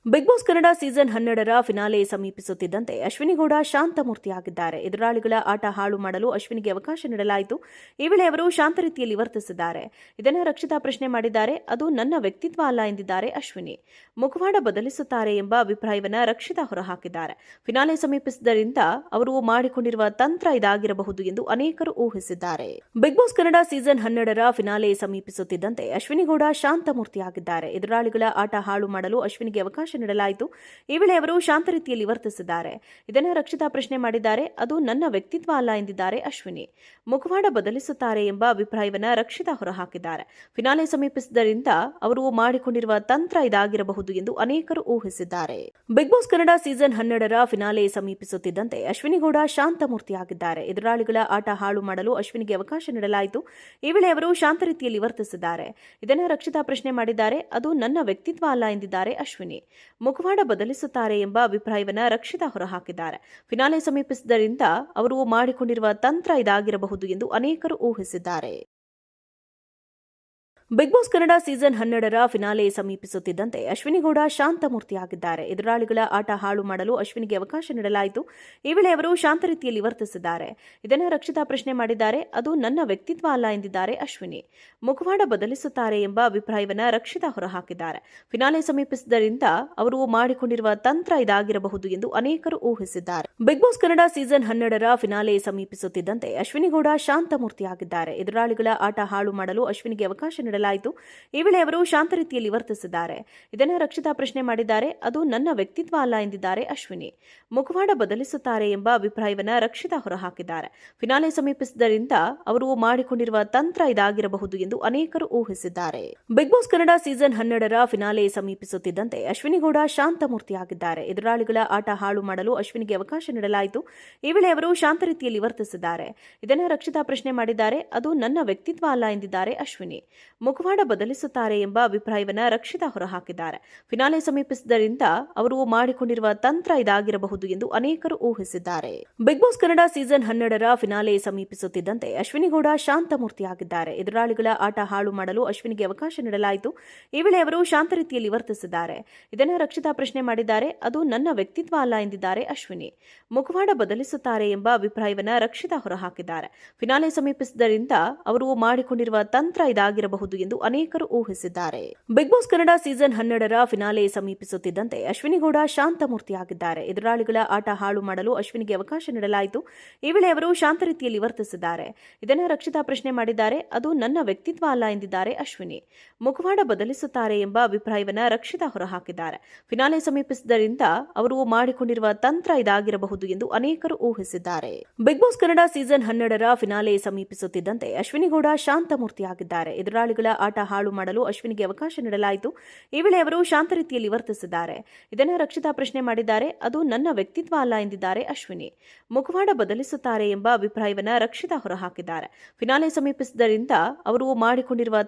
Big Boss Kannada season 12ರ finale ಸಮೀಪಿಸುತ್ತಿದ್ದಂತೆ ಅಶ್ವಿನಿ ಗೌಡ ಶಾಂತಮೂರ್ತಿಯಾಗಿದ್ದಾರೆ. ಎದುರಾಳಿಗಳ ಆಟ ಹಾಳು ಮಾಡಲು ಅಶ್ವಿನಿಗೆ ಅವಕಾಶ ನೀಡಲಾಯಿತು. ಈ ವೇಳೆ ಅವರು ಶಾಂತ ರೀತಿಯಲ್ಲಿ ವರ್ತಿಸಿದ್ದಾರೆ. ಇದನ್ನು ರಕ್ಷಿತಾ ಪ್ರಶ್ನೆ ಮಾಡಿದ್ದಾರೆ. ಅದು ನನ್ನ ವ್ಯಕ್ತಿತ್ವ ಅಲ್ಲ ಎಂದಿದ್ದಾರೆ ಅಶ್ವಿನಿ. ಮುಖವಾಡ ಬದಲಿಸುತ್ತಾರೆ ಎಂಬ ಅಭಿಪ್ರಾಯವನ್ನು ರಕ್ಷಿತಾ ಹೊರಹಾಕಿದ್ದಾರೆ. ಫಿನಾಲೆ ಸಮೀಪಿಸಿದ್ದರಿಂದ ಅವರು ಮಾಡಿಕೊಂಡಿರುವ ತಂತ್ರ ಇದಾಗಿರಬಹುದು ಎಂದು ಅನೇಕರು ಊಹಿಸಿದ್ದಾರೆ. ಬಿಗ್ ಬಾಸ್ ಕನ್ನಡ ಸೀಸನ್ 12ರ ಫಿನಾಲೆ ಸಮೀಪಿಸುತ್ತಿದ್ದಂತೆ ಅಶ್ವಿನಿ ಗೌಡ ಶಾಂತಮೂರ್ತಿಯಾಗಿದ್ದಾರೆ. ಎದುರಾಳಿಗಳ ಆಟ ಹಾಳು ಮಾಡಲು ಅಶ್ವಿನಿಗೆ ಅವಕಾಶ ನೀಡಲಾಯಿತು. ಈ ವೇಳೆ ಅವರು ಶಾಂತ ರೀತಿಯಲ್ಲಿ ವರ್ತಿಸಿದ್ದಾರೆ. ಇದನ್ನು ರಕ್ಷಿತಾ ಪ್ರಶ್ನೆ ಮಾಡಿದ್ದಾರೆ. ಅದು ನನ್ನ ವ್ಯಕ್ತಿತ್ವ ಅಲ್ಲ ಎಂದಿದ್ದಾರೆ ಅಶ್ವಿನಿ. ಮುಖವಾಡ ಬದಲಿಸುತ್ತಾರೆ ಎಂಬ ಅಭಿಪ್ರಾಯವನ್ನು ರಕ್ಷಿತಾ ಹೊರಹಾಕಿದ್ದಾರೆ. ಫಿನಾಲೆ ಸಮೀಪಿಸಿದ್ದರಿಂದ ಅವರು ಮಾಡಿಕೊಂಡಿರುವ ತಂತ್ರ ಇದಾಗಿರಬಹುದು ಎಂದು ಅನೇಕರು ಊಹಿಸಿದ್ದಾರೆ. ಬಿಗ್ ಬಾಸ್ ಕನ್ನಡ ಸೀಸನ್ 12ರ ಫಿನಾಲೆ ಸಮೀಪಿಸುತ್ತಿದ್ದಂತೆ ಅಶ್ವಿನಿ ಗೌಡ ಶಾಂತಮೂರ್ತಿಯಾಗಿದ್ದಾರೆ. ಎದುರಾಳಿಗಳ ಆಟ ಹಾಳು ಮಾಡಲು ಅಶ್ವಿನಿಗೆ ಅವಕಾಶ ನೀಡಲಾಯಿತು. ಈ ವೇಳೆ ಅವರು ಶಾಂತ ರೀತಿಯಲ್ಲಿ ವರ್ತಿಸಿದ್ದಾರೆ. ಇದನ್ನು ರಕ್ಷಿತಾ ಪ್ರಶ್ನೆ ಮಾಡಿದ್ದಾರೆ. ಅದು ನನ್ನ ವ್ಯಕ್ತಿತ್ವ ಅಲ್ಲ ಎಂದಿದ್ದಾರೆ ಅಶ್ವಿನಿ. ಮುಖವಾಡ ಬದಲಿಸುತ್ತಾರೆ ಎಂಬ ಅಭಿಪ್ರಾಯವನ್ನು ರಕ್ಷಿತಾ ಹೊರಹಾಕಿದ್ದಾರೆ. ಫಿನಾಲೆ ಸಮೀಪಿಸಿದ್ದರಿಂದ ಅವರು ಮಾಡಿಕೊಂಡಿರುವ ತಂತ್ರ ಇದಾಗಿರಬಹುದು ಎಂದು ಅನೇಕರು ಊಹಿಸಿದ್ದಾರೆ. ಬಿಗ್ ಬಾಸ್ ಕನ್ನಡ ಸೀಸನ್ 12ರ ಫಿನಾಲೆ ಸಮೀಪಿಸುತ್ತಿದ್ದಂತೆ ಅಶ್ವಿನಿ ಗೌಡ ಶಾಂತಮೂರ್ತಿಯಾಗಿದ್ದಾರೆ. ಎದುರಾಳಿಗಳ ಆಟ ಹಾಳು ಮಾಡಲು ಅಶ್ವಿನಿಗೆ ಅವಕಾಶ ನೀಡಲಾಯಿತು. ಈ ವೇಳೆ ಅವರು ಶಾಂತ ರೀತಿಯಲ್ಲಿ ವರ್ತಿಸಿದ್ದಾರೆ. ಇದನ್ನು ರಕ್ಷಿತಾ ಪ್ರಶ್ನೆ ಮಾಡಿದ್ದಾರೆ. ಅದು ನನ್ನ ವ್ಯಕ್ತಿತ್ವ ಅಲ್ಲ ಎಂದಿದ್ದಾರೆ ಅಶ್ವಿನಿ. ಮುಖವಾಡ ಬದಲಿಸುತ್ತಾರೆ ಎಂಬ ಅಭಿಪ್ರಾಯವನ್ನು ರಕ್ಷಿತಾ ಹೊರಹಾಕಿದ್ದಾರೆ. ಫಿನಾಲೆ ಸಮೀಪಿಸಿದ್ದರಿಂದ ಅವರು ಮಾಡಿಕೊಂಡಿರುವ ತಂತ್ರ ಇದಾಗಿರಬಹುದು ಎಂದು ಅನೇಕರು ಊಹಿಸಿದ್ದಾರೆ. ಬಿಗ್ ಬಾಸ್ ಕನ್ನಡ ಸೀಸನ್ 12ರ ಫಿನಾಲೆ ಸಮೀಪಿಸುತ್ತಿದ್ದಂತೆ ಅಶ್ವಿನಿ ಗೌಡ ಶಾಂತಮೂರ್ತಿಯಾಗಿದ್ದಾರೆ. ಎದುರಾಳಿಗಳ ಆಟ ಹಾಳು ಮಾಡಲು ಅಶ್ವಿನಿಗೆ ಅವಕಾಶ ನೀಡಲಾಯಿತು. ಈ ವೇಳೆ ಅವರು ಶಾಂತ ರೀತಿಯಲ್ಲಿ ವರ್ತಿಸಿದ್ದಾರೆ. ಇದನ್ನು ರಕ್ಷಿತಾ ಪ್ರಶ್ನೆ ಮಾಡಿದ್ದಾರೆ. ಅದು ನನ್ನ ವ್ಯಕ್ತಿತ್ವ ಅಲ್ಲ ಎಂದಿದ್ದಾರೆ ಅಶ್ವಿನಿ. ಮುಖವಾಡ ಬದಲಿಸುತ್ತಾರೆ ಎಂಬ ಅಭಿಪ್ರಾಯವನ್ನು ರಕ್ಷಿತಾ ಹೊರಹಾಕಿದ್ದಾರೆ. ಫಿನಾಲೆ ಸಮೀಪಿಸಿದ್ದರಿಂದ ಅವರು ಮಾಡಿಕೊಂಡಿರುವ ತಂತ್ರ ಇದಾಗಿರಬಹುದು ಎಂದು ಅನೇಕರು ಊಹಿಸಿದ್ದಾರೆ. ಬಿಗ್ ಬಾಸ್ ಕನ್ನಡ ಸೀಸನ್ 12ರ ಫಿನಾಲೆ ಸಮೀಪಿಸುತ್ತಿದ್ದಂತೆ ಅಶ್ವಿನಿ ಗೌಡ ಶಾಂತಮೂರ್ತಿಯಾಗಿದ್ದಾರೆ. ಎದುರಾಳಿಗಳ ಆಟ ಹಾಳು ಮಾಡಲು ಅಶ್ವಿನಿಗೆ ಅವಕಾಶ ನೀಡಲಾಯಿತು. ಈ ವೇಳೆ ಅವರು ಶಾಂತ ರೀತಿಯಲ್ಲಿ ವರ್ತಿಸಿದ್ದಾರೆ. ಇದನ್ನು ರಕ್ಷಿತಾ ಪ್ರಶ್ನೆ ಮಾಡಿದ್ದಾರೆ. ಅದು ನನ್ನ ವ್ಯಕ್ತಿತ್ವ ಅಲ್ಲ ಎಂದಿದ್ದಾರೆ ಅಶ್ವಿನಿ. ಮುಖವಾಡ ಬದಲಿಸುತ್ತಾರೆ ಎಂಬ ಅಭಿಪ್ರಾಯವನ್ನು ರಕ್ಷಿತಾ ಹೊರಹಾಕಿದ್ದಾರೆ. ಫಿನಾಲೆ ಸಮೀಪಿಸಿದ್ದರಿಂದ ಅವರು ಮಾಡಿಕೊಂಡಿರುವ ತಂತ್ರ ಇದಾಗಿರಬಹುದು ಎಂದು ಅನೇಕರು ಊಹಿಸಿದ್ದಾರೆ. ಬಿಗ್ ಬಾಸ್ ಕನ್ನಡ ಸೀಸನ್ 12ರ ಫಿನಾಲೆ ಸಮೀಪಿಸುತ್ತಿದ್ದಂತೆ ಅಶ್ವಿನಿ ಗೌಡ ಶಾಂತಮೂರ್ತಿಯಾಗಿದ್ದಾರೆ. ಎದುರಾಳಿಗಳ ಆಟ ಹಾಳು ಮಾಡಲು ಅಶ್ವಿನಿಗೆ ಅವಕಾಶ ನೀಡಲಾಯಿತು. ಈ ವೇಳೆ ಅವರು ಶಾಂತ ರೀತಿಯಲ್ಲಿ ವರ್ತಿಸಿದ್ದಾರೆ. ಇದನ್ನು ರಕ್ಷಿತಾ ಪ್ರಶ್ನೆ ಮಾಡಿದ್ದಾರೆ. ಅದು ನನ್ನ ವ್ಯಕ್ತಿತ್ವ ಅಲ್ಲ ಎಂದಿದ್ದಾರೆ ಅಶ್ವಿನಿ. ಮುಖವಾಡ ಬದಲಿಸುತ್ತಾರೆ ಎಂಬ ಅಭಿಪ್ರಾಯವನ್ನು ರಕ್ಷಿತಾ ಹೊರಹಾಕಿದ್ದಾರೆ. ಫಿನಾಲೆ ಸಮೀಪಿಸಿದ್ದರಿಂದ ಅವರು ಮಾಡಿಕೊಂಡಿರುವ ತಂತ್ರ ಇದಾಗಿರಬಹುದು ಎಂದು ಅನೇಕರು ಊಹಿಸಿದ್ದಾರೆ. ಬಿಗ್ ಬಾಸ್ ಕನ್ನಡ ಸೀಸನ್ 12ರ ಫಿನಾಲೆ ಸಮೀಪಿಸುತ್ತಿದ್ದಂತೆ ಅಶ್ವಿನಿ ಗೌಡ ಶಾಂತಮೂರ್ತಿಯಾಗಿದ್ದಾರೆ. ಎದುರಾಳಿಗಳ ಆಟ ಹಾಳು ಮಾಡಲು ಅಶ್ವಿನಿಗೆ ಅವಕಾಶ ನೀಡಲಾಯಿತು. ಈ ವೇಳೆ ಅವರು ಶಾಂತ ರೀತಿಯಲ್ಲಿ ವರ್ತಿಸಿದ್ದಾರೆ. ಇದನ್ನು ರಕ್ಷಿತಾ ಪ್ರಶ್ನೆ ಮಾಡಿದ್ದಾರೆ. ಅದು ನನ್ನ ವ್ಯಕ್ತಿತ್ವ ಅಲ್ಲ ಎಂದಿದ್ದಾರೆ ಅಶ್ವಿನಿ. ಮುಖವಾಡ ಬದಲಿಸುತ್ತಾರೆ ಎಂಬ ಅಭಿಪ್ರಾಯವನ್ನು ರಕ್ಷಿತಾ ಹೊರಹಾಕಿದ್ದಾರೆ. ಫಿನಾಲೆ ಸಮೀಪಿಸಿದ್ದರಿಂದ ಅವರು ಮಾಡಿಕೊಂಡಿರುವ ತಂತ್ರ ಇದಾಗಿರಬಹುದು ಎಂದು ಅನೇಕರು ಊಹಿಸಿದ್ದಾರೆ. ಬಿಗ್ ಬಾಸ್ ಕನ್ನಡ ಸೀಸನ್ 12ರ ಫಿನಾಲೆ ಸಮೀಪಿಸುತ್ತಿದ್ದಂತೆ ಅಶ್ವಿನಿ ಗೌಡ ಶಾಂತಮೂರ್ತಿಯಾಗಿದ್ದಾರೆ. ಎದುರಾಳಿಗಳ ಆಟ ಹಾಳು ಮಾಡಲು ಅಶ್ವಿನಿಗೆ ಅವಕಾಶ ನೀಡಲಾಯಿತು. ಈ ವೇಳೆ ಅವರು ಶಾಂತ ರೀತಿಯಲ್ಲಿ ವರ್ತಿಸಿದ್ದಾರೆ. ಇದನ್ನು ರಕ್ಷಿತಾ ಪ್ರಶ್ನೆ ಮಾಡಿದ್ದಾರೆ. ಅದು ನನ್ನ ವ್ಯಕ್ತಿತ್ವ ಅಲ್ಲ ಎಂದಿದ್ದಾರೆ ಅಶ್ವಿನಿ. ಮುಖವಾಡ ಬದಲಿಸುತ್ತಾರೆ ಎಂಬ ಅಭಿಪ್ರಾಯವನ್ನು ರಕ್ಷಿತಾ ಹೊರಹಾಕಿದ್ದಾರೆ. ಫಿನಾಲೆ ಸಮೀಪಿಸಿದ್ದರಿಂದ ಅವರು ಮಾಡಿಕೊಂಡಿರುವ